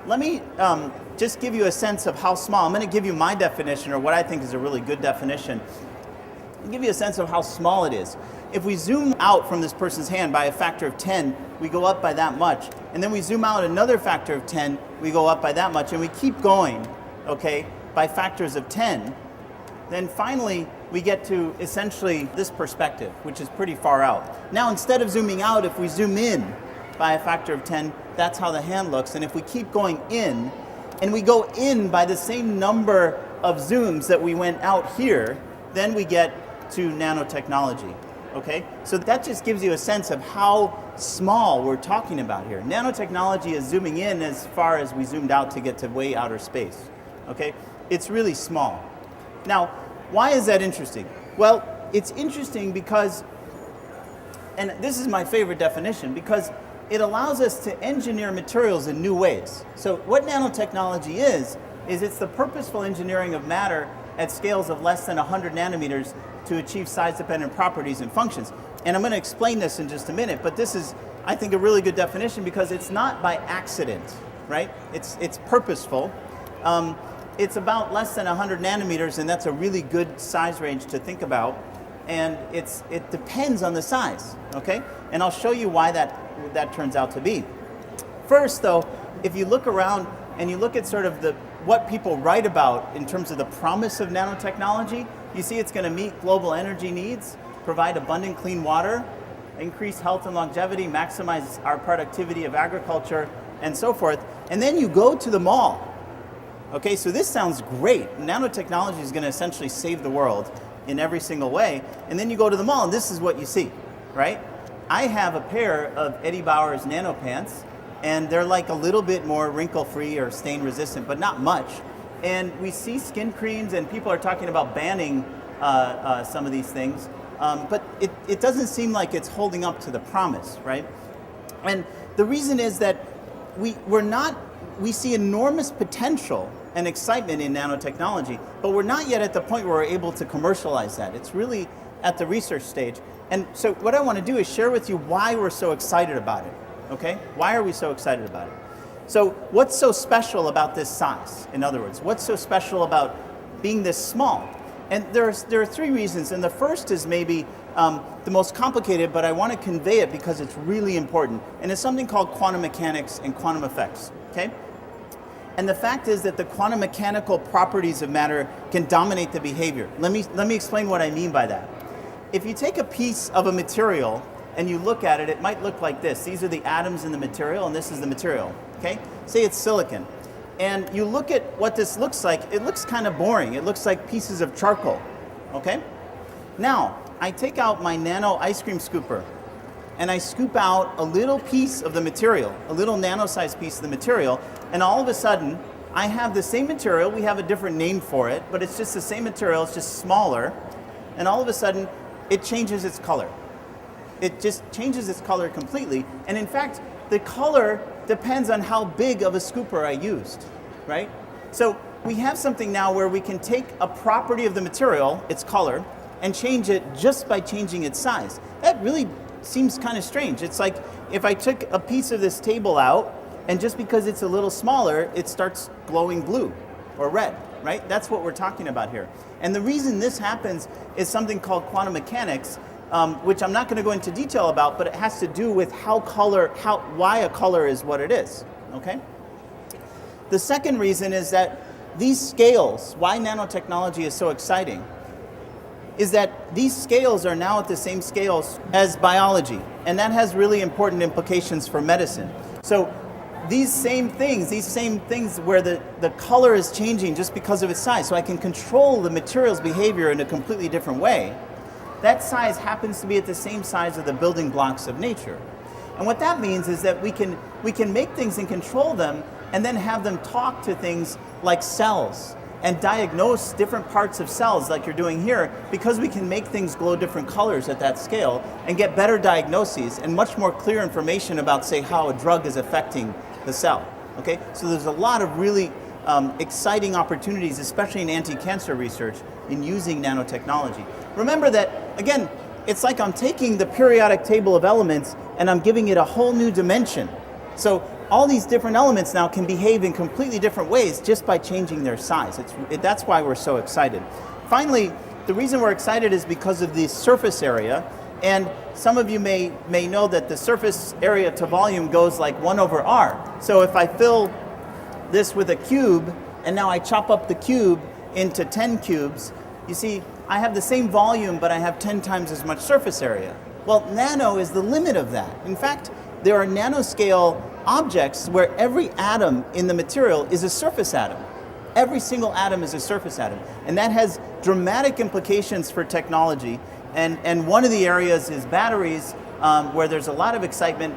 let me just give you a sense of how small. I'm going to give you my definition, or what I think is a really good definition. I'll give you a sense of how small it is. If we zoom out from this person's hand by a factor of 10, we go up by that much. And then we zoom out another factor of 10, we go up by that much. And we keep going, okay, by factors of 10. Then finally, we get to essentially this perspective, which is pretty far out. Now, instead of zooming out, if we zoom in by a factor of 10, that's how the hand looks. And if we keep going in, and we go in by the same number of zooms that we went out here, then we get to nanotechnology, okay? So that just gives you a sense of how small we're talking about here. Nanotechnology is zooming in as far as we zoomed out to get to way outer space, okay? It's really small. Now, why is that interesting? Well, it's interesting because, and this is my favorite definition, because it allows us to engineer materials in new ways. So what nanotechnology is it's the purposeful engineering of matter at scales of less than 100 nanometers to achieve size-dependent properties and functions. And I'm going to explain this in just a minute, but this is, I think, a really good definition because it's not by accident, right? It's purposeful. It's about less than 100 nanometers, and that's a really good size range to think about. And it depends on the size, okay? And I'll show you why that turns out to be. First, though, if you look around and you look at sort of what people write about in terms of the promise of nanotechnology, you see it's going to meet global energy needs, provide abundant clean water, increase health and longevity, maximize our productivity of agriculture, and so forth. And then you go to the mall. Okay, so this sounds great. Nanotechnology is going to essentially save the world in every single way. And then you go to the mall and this is what you see, right? I have a pair of Eddie Bauer's Nano pants, and they're like a little bit more wrinkle-free or stain-resistant, but not much. And we see skin creams, and people are talking about banning some of these things, but it doesn't seem like it's holding up to the promise, right? And the reason is that we see enormous potential and excitement in nanotechnology, but we're not yet at the point where we're able to commercialize that. It's really at the research stage. And so what I want to do is share with you why we're so excited about it, okay? Why are we so excited about it? So what's so special about this size? In other words, what's so special about being this small? And there are three reasons, and the first is maybe the most complicated, but I want to convey it because it's really important. And it's something called quantum mechanics and quantum effects, okay? And the fact is that the quantum mechanical properties of matter can dominate the behavior. Let me explain what I mean by that. If you take a piece of a material and you look at it, it might look like this. These are the atoms in the material, and this is the material, okay? Say it's silicon. And you look at what this looks like, it looks kind of boring. It looks like pieces of charcoal, okay? Now, I take out my nano ice cream scooper, and I scoop out a little piece of the material, a little nano-sized piece of the material, and all of a sudden, I have the same material. We have a different name for it, but it's just the same material, it's just smaller, and all of a sudden, it changes its color. It just changes its color completely, and in fact, the color depends on how big of a scooper I used, right? So we have something now where we can take a property of the material, its color, and change it just by changing its size. That really seems kind of strange. It's like if I took a piece of this table out, and just because it's a little smaller, it starts glowing blue or red, right? That's what we're talking about here. And the reason this happens is something called quantum mechanics, which I'm not going to go into detail about, but it has to do with why a color is what it is, okay? The second reason is that these scales, why nanotechnology is so exciting, is that these scales are now at the same scales as biology, and that has really important implications for medicine. So these same things where the color is changing just because of its size, so I can control the material's behavior in a completely different way, that size happens to be at the same size of the building blocks of nature. And what that means is that we can make things and control them and then have them talk to things like cells and diagnose different parts of cells like you're doing here, because we can make things glow different colors at that scale and get better diagnoses and much more clear information about, say, how a drug is affecting the cell, okay? So there's a lot of really exciting opportunities, especially in anti-cancer research, in using nanotechnology. Remember that, again, it's like I'm taking the periodic table of elements and I'm giving it a whole new dimension. So all these different elements now can behave in completely different ways just by changing their size. That's why we're so excited. Finally, the reason we're excited is because of the surface area. And some of you may know that the surface area to volume goes like 1/r. So if I fill this with a cube, and now I chop up the cube into 10 cubes, you see, I have the same volume, but I have 10 times as much surface area. Well, nano is the limit of that. In fact, there are nanoscale objects where every atom in the material is a surface atom. Every single atom is a surface atom. And that has dramatic implications for technology. And one of the areas is batteries, where there's a lot of excitement.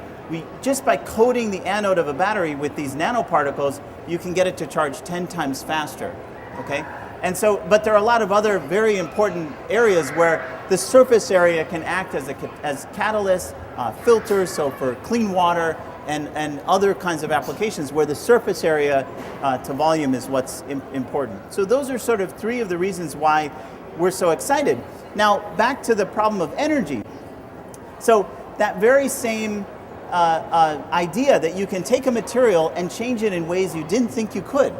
Just by coating the anode of a battery with these nanoparticles, you can get it to charge 10 times faster, okay? And so, but there are a lot of other very important areas where the surface area can act as catalysts, filters, so for clean water, and other kinds of applications where the surface area to volume is what's important. So those are sort of three of the reasons why we're so excited. Now, back to the problem of energy. So that very same idea that you can take a material and change it in ways you didn't think you could,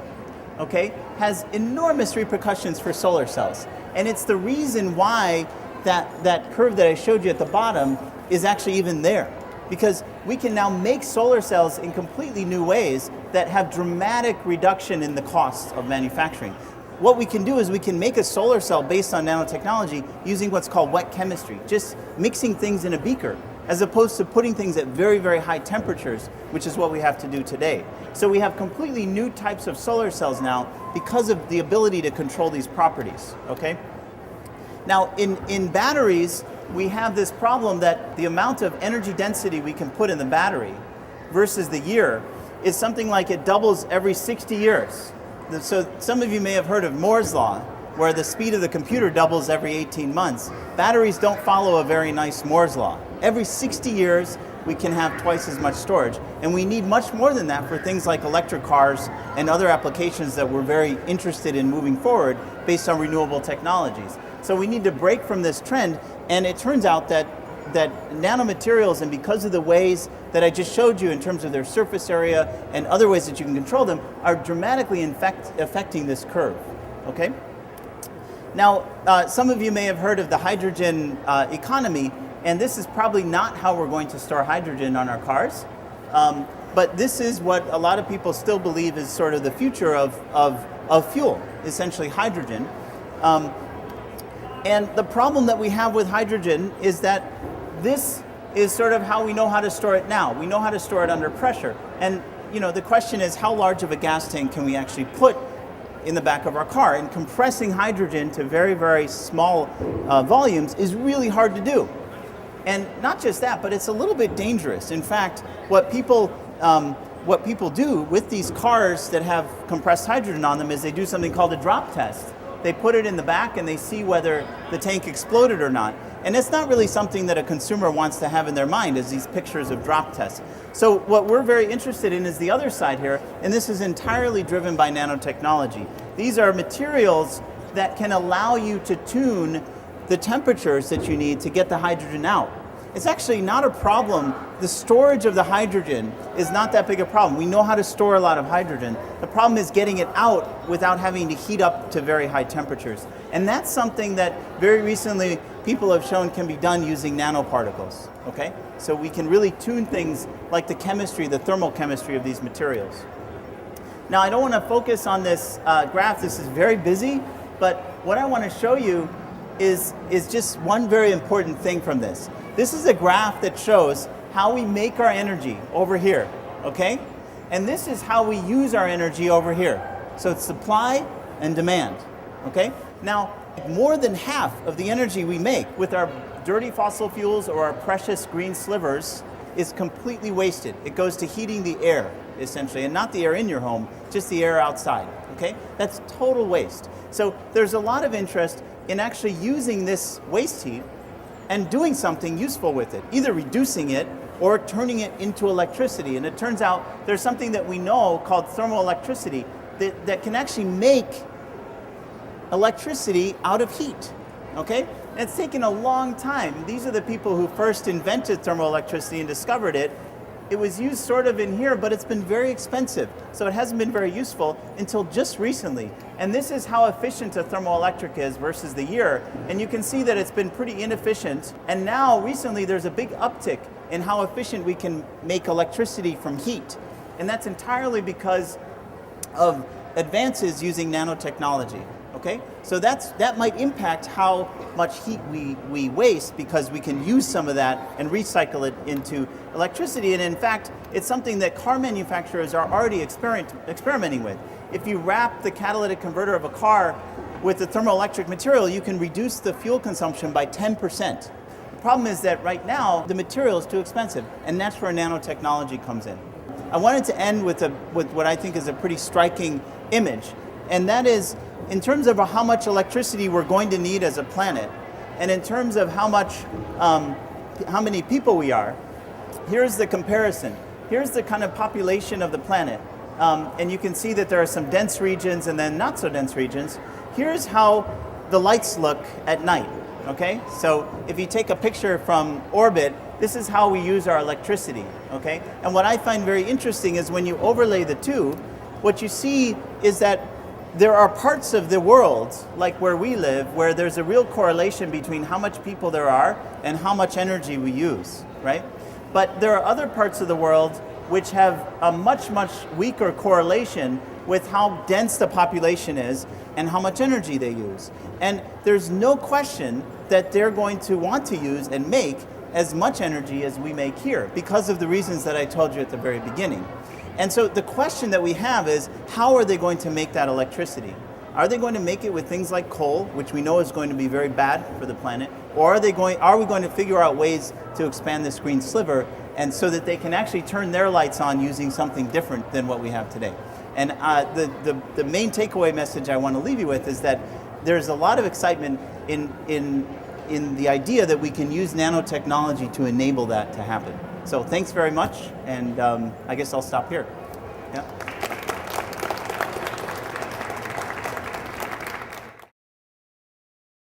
okay, has enormous repercussions for solar cells. And it's the reason why that curve that I showed you at the bottom is actually even there. Because we can now make solar cells in completely new ways that have dramatic reduction in the cost of manufacturing. What we can do is we can make a solar cell based on nanotechnology using what's called wet chemistry, just mixing things in a beaker, as opposed to putting things at very, very high temperatures, which is what we have to do today. So we have completely new types of solar cells now because of the ability to control these properties, okay? Now, in batteries, we have this problem that the amount of energy density we can put in the battery versus the year is something like it doubles every 60 years. So some of you may have heard of Moore's Law, where the speed of the computer doubles every 18 months. Batteries don't follow a very nice Moore's Law. Every 60 years, we can have twice as much storage. And we need much more than that for things like electric cars and other applications that we're very interested in moving forward based on renewable technologies. So we need to break from this trend, and it turns out that nanomaterials, and because of the ways that I just showed you in terms of their surface area and other ways that you can control them, are dramatically affecting this curve, okay? Now, some of you may have heard of the hydrogen economy, and this is probably not how we're going to store hydrogen on our cars, but this is what a lot of people still believe is sort of the future of fuel, essentially hydrogen. And the problem that we have with hydrogen is that this is sort of how we know how to store it now. We know how to store it under pressure. And the question is, how large of a gas tank can we actually put in the back of our car? And compressing hydrogen to very, very small volumes is really hard to do. And not just that, but it's a little bit dangerous. In fact, what people do with these cars that have compressed hydrogen on them is they do something called a drop test. They put it in the back and they see whether the tank exploded or not. And it's not really something that a consumer wants to have in their mind, is these pictures of drop tests. So what we're very interested in is the other side here, and this is entirely driven by nanotechnology. These are materials that can allow you to tune the temperatures that you need to get the hydrogen out. It's actually not a problem. The storage of the hydrogen is not that big a problem. We know how to store a lot of hydrogen. The problem is getting it out without having to heat up to very high temperatures. And that's something that very recently people have shown can be done using nanoparticles, okay? So we can really tune things like the chemistry, the thermal chemistry of these materials. Now, I don't want to focus on this graph. This is very busy, but what I want to show you is just one very important thing from this. This is a graph that shows how we make our energy over here, okay? And this is how we use our energy over here. So it's supply and demand, okay? Now, more than half of the energy we make with our dirty fossil fuels or our precious green slivers is completely wasted. It goes to heating the air, essentially, and not the air in your home, just the air outside, okay? That's total waste. So there's a lot of interest in actually using this waste heat and doing something useful with it, either reducing it or turning it into electricity. And it turns out there's something that we know called thermoelectricity that can actually make electricity out of heat, okay? And it's taken a long time. These are the people who first invented thermoelectricity and discovered it it was used sort of in here, but it's been very expensive. So it hasn't been very useful until just recently. And this is how efficient a thermoelectric is versus the year. And you can see that it's been pretty inefficient. And now recently there's a big uptick in how efficient we can make electricity from heat. And that's entirely because of advances using nanotechnology. Okay, so that might impact how much heat we waste, because we can use some of that and recycle it into electricity. And in fact, it's something that car manufacturers are already experimenting with. If you wrap the catalytic converter of a car with the thermoelectric material, you can reduce the fuel consumption by 10%. The problem is that right now, the material is too expensive, and that's where nanotechnology comes in. I wanted to end with what I think is a pretty striking image, and that is, in terms of how much electricity we're going to need as a planet, and in terms of how many people we are, here's the comparison. Here's the kind of population of the planet. And you can see that there are some dense regions and then not so dense regions. Here's how the lights look at night, okay? So if you take a picture from orbit, this is how we use our electricity, okay? And what I find very interesting is when you overlay the two, what you see is that there are parts of the world, like where we live, where there's a real correlation between how much people there are and how much energy we use, right? But there are other parts of the world which have a much, much weaker correlation with how dense the population is and how much energy they use. And there's no question that they're going to want to use and make as much energy as we make here, because of the reasons that I told you at the very beginning. And so the question that we have is, how are they going to make that electricity? Are they going to make it with things like coal, which we know is going to be very bad for the planet? Or are we going to figure out ways to expand this green sliver, and so that they can actually turn their lights on using something different than what we have today? And the main takeaway message I want to leave you with is that there's a lot of excitement in the idea that we can use nanotechnology to enable that to happen. So thanks very much, and I guess I'll stop here. Yeah.